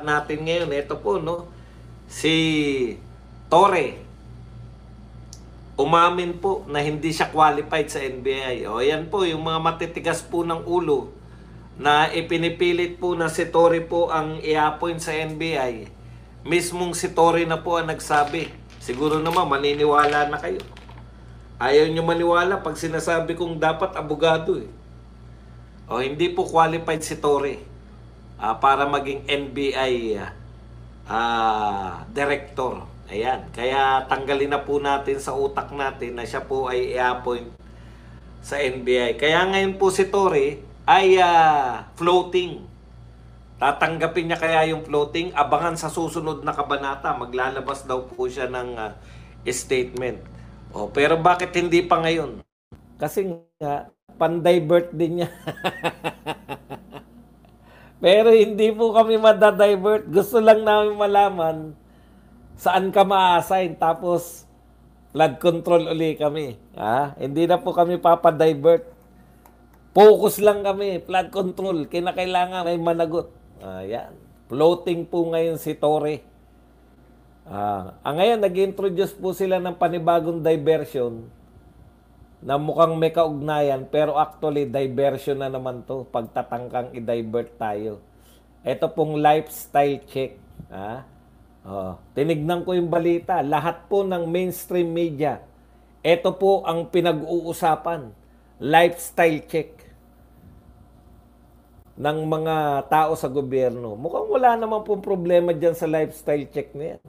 natin ngayon, ito po, no? Si Torre, umamin po na hindi siya qualified sa NBI. O yan po, yung mga matitigas po ng ulo na ipinipilit po na si Torre po ang i-appoint sa NBI. Mismong si Torre na po ang nagsabi. Siguro naman maniniwala na kayo. Ayaw nyo maniwala pag sinasabi kong dapat abogado eh. O hindi po qualified si Torre para maging NBI director. Ayan. Kaya tanggalin na po natin sa utak natin na siya po ay i-appoint sa NBI. Kaya ngayon po si Torre ay floating. Tatanggapin niya kaya yung floating? Abangan sa susunod na kabanata. Maglalabas daw po siya ng statement. Pero bakit hindi pa ngayon? Kasi nga, pan-divert din niya. Pero hindi po kami madadivert. Gusto lang namin malaman saan ka ma-assign. Tapos, flood control uli kami. Hindi na po kami papadivert. Focus lang kami. Flood control. Kinakailangan may managot. Ayan. Floating po ngayon si Torre. Ngayon, nag-introduce po sila ng panibagong diversion na mukhang may kaugnayan, pero actually diversion na naman to, pagtatangkang i-divert tayo. Ito pong lifestyle check. Tinignan ko yung balita, lahat po ng mainstream media, ito po ang pinag-uusapan, lifestyle check ng mga tao sa gobyerno. Mukhang wala naman pong problema dyan sa lifestyle check na yan.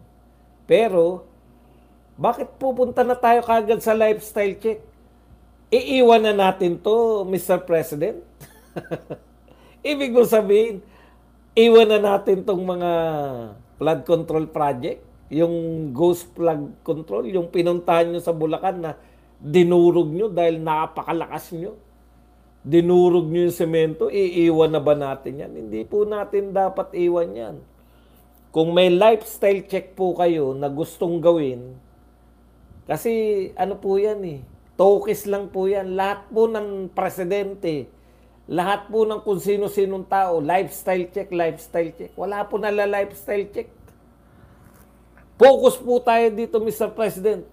Pero, bakit pupunta na tayo kagad sa lifestyle check? Iiwan na natin to, Mr. President. Ibig mo sabihin, iwan na natin tong mga flood control project, yung ghost flood control, yung pinuntahan nyo sa Bulacan na dinurog nyo dahil napakalakas nyo. Dinurog nyo yung semento, iiwan na ba natin yan? Hindi po natin dapat iwan yan. Kung may lifestyle check po kayo na gustong gawin, kasi ano po yan eh, tokis lang po yan. Lahat po ng presidente, lahat po ng kung sino-sinong tao, lifestyle check, lifestyle check. Wala po na lifestyle check. Focus po tayo dito, Mr. President.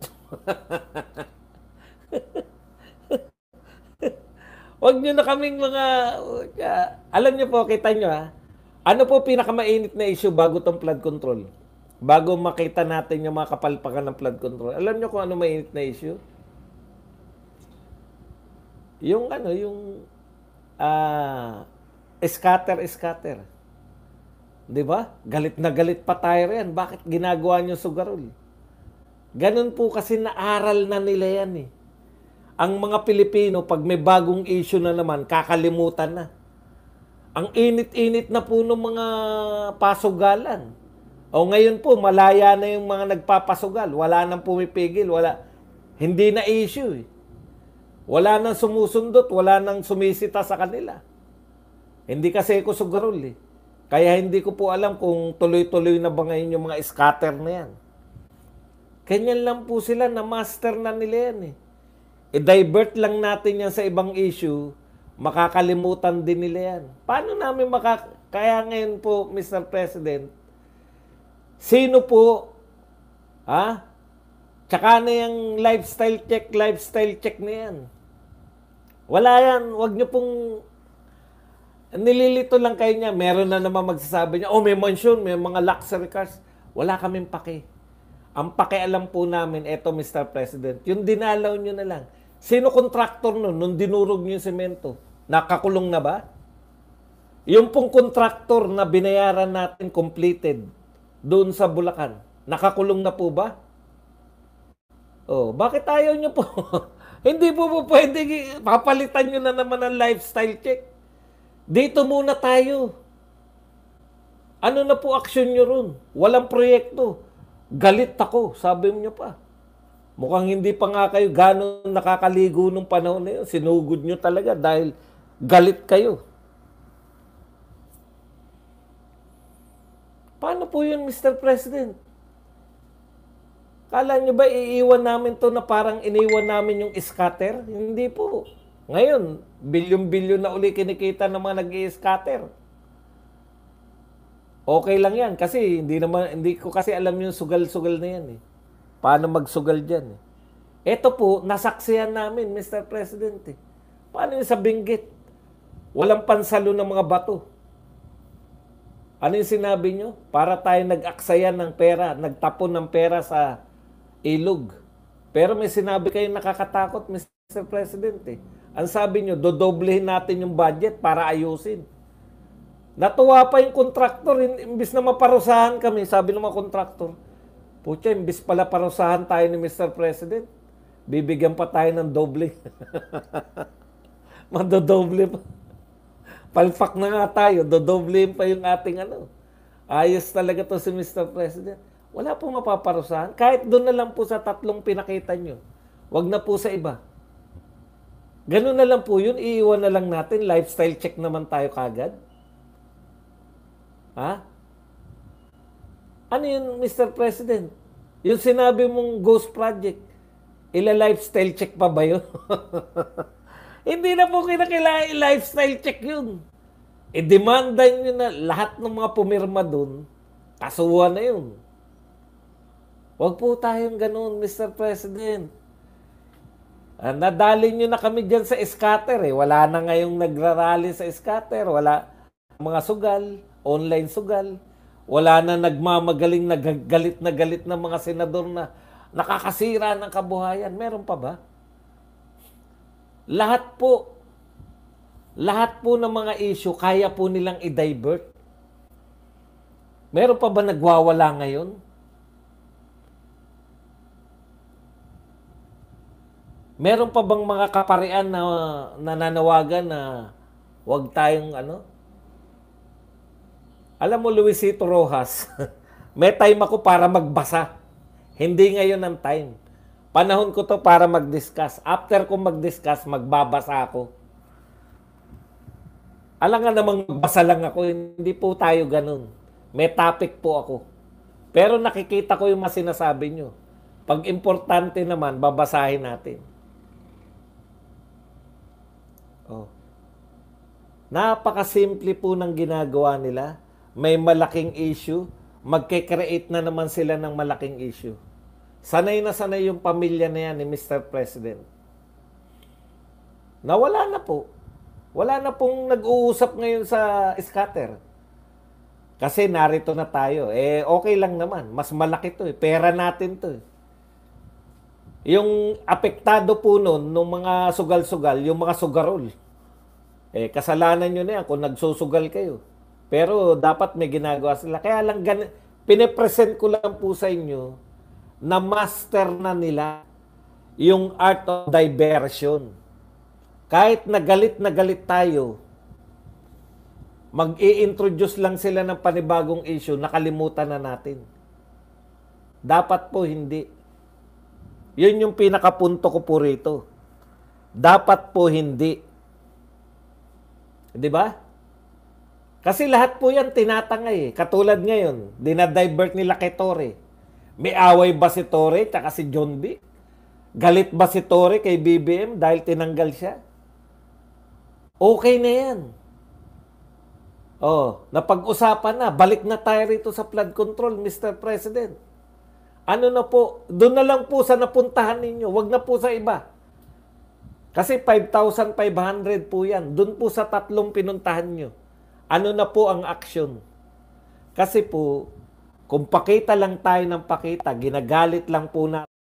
Huwag nyo na kaming mga... alam nyo po, kita nyo ano po pinakamainit na issue bago tong flood control? Bago makita natin yung mga kapalpakan ng flood control. Alam nyo kung ano mainit na issue? Yung scatter. 'Di ba? Galit na galit pa tayo riyan. Bakit ginagawa niyo sugarol? Ganun po kasi naaral na nila yan eh. Ang mga Pilipino, pag may bagong issue na naman, kakalimutan na. Ang init-init na po ng mga pasugalan. Ngayon po, malaya na yung mga nagpapasugal. Wala nang pumipigil. Hindi na issue eh. Wala nang sumusundot, wala nang sumisita sa kanila. Hindi kasi ako sugarol eh. Kaya hindi ko po alam kung tuloy-tuloy na ba ngayon yung mga scatter na yan. Ganyan lang po sila, na-master na nila yan eh. I-divert lang natin yan sa ibang issue, makakalimutan din nila yan. Paano namin kaya ngayon po, Mr. President, sino po, tsaka na yung lifestyle check na yan. Wala yan. Huwag nyo pong nililito lang kayo niya. Meron na naman magsasabi niya, may mansion, may mga luxury cars. Wala kaming pake. Ang pakialam po namin, eto Mr. President, yung dinalaw nyo na lang. Sino kontraktor nun nung dinurog nyo yung semento? Nakakulong na ba? Yung pong kontraktor na binayaran natin completed doon sa Bulacan, nakakulong na po ba? Bakit ayaw nyo po? Hindi po pwede, papalitan nyo na naman ang lifestyle check. Dito muna tayo. Ano na po aksyon nyo ron? Walang proyekto. Galit ako, sabi nyo pa. Mukhang hindi pa nga kayo gano'n nakakaligo nung panahon na yun. Sinugod nyo talaga dahil galit kayo. Paano po yun, Mr. President? Kala nyo ba iiwan namin to na parang iniwan namin yung scatter? Hindi po. Ngayon, bilyon-bilyon na uli kinikita ng mga nag-i-scatter. Okay lang yan kasi hindi ko kasi alam yung sugal-sugal na yan eh. Paano magsugal diyan eh. Ito po, nasaksihan namin, Mr. President eh. Paano yung sa Benguet? Walang pansalo ng mga bato. Ano yung sinabi nyo? Para tayo nag-aksayan ng pera, nagtapon ng pera sa ilog. Pero may sinabi kayong nakakatakot, Mr. President eh. Ang sabi nyo, dodoblehin natin yung budget para ayusin. Natuwa pa yung kontraktor, imbis na maparusahan kami, sabi ng mga kontraktor, putya, imbis pala parusahan tayo ni Mr. President, bibigyan pa tayo ng doble. Madodoble pa. Palpak na nga tayo, dodoblehin pa yung ating ano. Ayos talaga to si Mr. President. Wala pong mapaparusahan. Kahit doon na lang po sa 3 pinakita nyo. Wag na po sa iba. Ganun na lang po yun. Iiwan na lang natin. Lifestyle check naman tayo kagad. Ha? Ano yun, Mr. President? Yung sinabi mong ghost project, ila-lifestyle check pa ba yun? Hindi na po kinakailangan i-lifestyle check yun. I-demanda nyo na lahat ng mga pumirma dun, kasuhan na yun. Huwag po tayong ganun, Mr. President. Nadali nyo na kami dyan sa scatter eh. Wala na ngayong nagrarally sa scatter. Wala mga sugal, online sugal. Wala na nagmamagaling na galit na mga senador na nakakasira ng kabuhayan. Meron pa ba? Lahat po ng mga issue, kaya po nilang i-divert. Meron pa ba nagwawala ngayon? Meron pa bang mga kaparian na nananawagan na huwag tayong ano? Alam mo, Luisito Rojas, may time ako para magbasa. Hindi ngayon ang time. Panahon ko to para mag-discuss. After ko mag-discuss, magbabasa ako. Alam nga namang magbasa lang ako, hindi po tayo ganun. May topic po ako. Pero nakikita ko yung mga sinasabi nyo. Pag importante naman, babasahin natin. Oh. Napakasimple po ng ginagawa nila. May malaking issue, magke-create na naman sila ng malaking issue. Sanay na sanay yung pamilya na yan ni Mr. President. Nawala na po. Wala na pong nag-uusap ngayon sa scatter. Kasi narito na tayo. Eh, okay lang naman. Mas malaki to eh. Pera natin to eh. Yung apektado po nun, nung mga sugal-sugal, yung mga sugarol. Eh, kasalanan nyo na yan kung nagsusugal kayo. Pero dapat may ginagawa sila. Kaya lang, pinipresent ko lang po sa inyo na master na nila yung art of diversion. Kahit na galit tayo, mag-i-introduce lang sila ng panibagong issue, nakalimutan na natin. Dapat po hindi. Yun yung pinakapunto ko po rito. Dapat po hindi. Di ba? Kasi lahat po yan tinatangay eh. Katulad ngayon, dinadivert nila kay Torre. May away ba si Torre tsaka si John B? Galit ba si Torre kay BBM dahil tinanggal siya? Okay na yan. Oh, napag-usapan na. Balik na tayo rito sa flood control, Mr. President. Ano na po? Doon na lang po sa napuntahan ninyo. Wag na po sa iba. Kasi 5,500 po yan. Doon po sa 3 pinuntahan nyo. Ano na po ang action? Kasi po, kung pakita lang tayo ng pakita, ginagalit lang po natin.